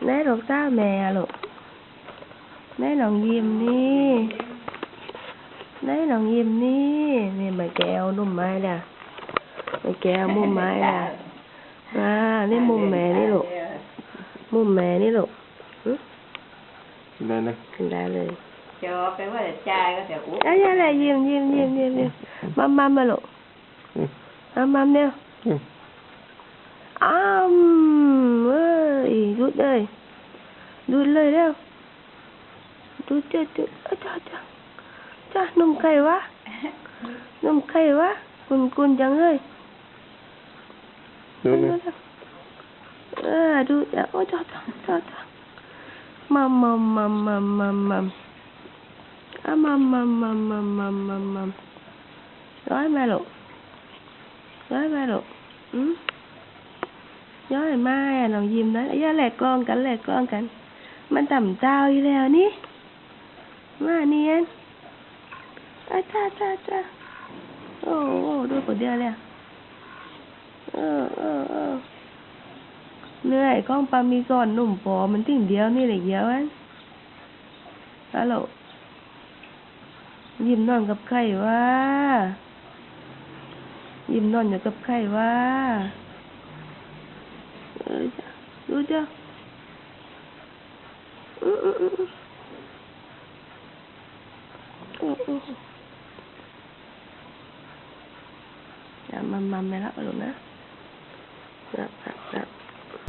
ไหนลูกสาวแม่ลูกไหนน้องยิ้มนี่ไหนน้องยิ้มนี่นี่มาแก้วนุ่มไม้ละมาแก้วมุมไม้ละนี่มุมแม่นี่ลูกมุมแม่นี่ลูกได้นะขึ้นได้เลยเจอไปว่าจะจ่ายก็จะอุ๊บอะไรยิ้มมัมมาลูกมัมเนี่ยเอ้ยดูดเลยเร็วดูดจ้านุ่มไข่วะกุนจังเลยดูนะดูโอ้จ้ามัมร้อยมาลูกย้อยมาน้องยิ้มนะอย่าแหลกกล้องกันมันต่ำเจ้าอยู่แล้วนี่มาเนียนจ้าโอ้ดูปวดเดียวเลยเหนื่อยกล้องปลามีก่อนหนุ่มปอมันติ่งเดียวนี่แหละเดียวอันฮัลโหลยิ้มนอนกับใครวะยิ้มนอนอยู่กับใครวะดูจ้ะอย่ามัมไม่ละลูกนะ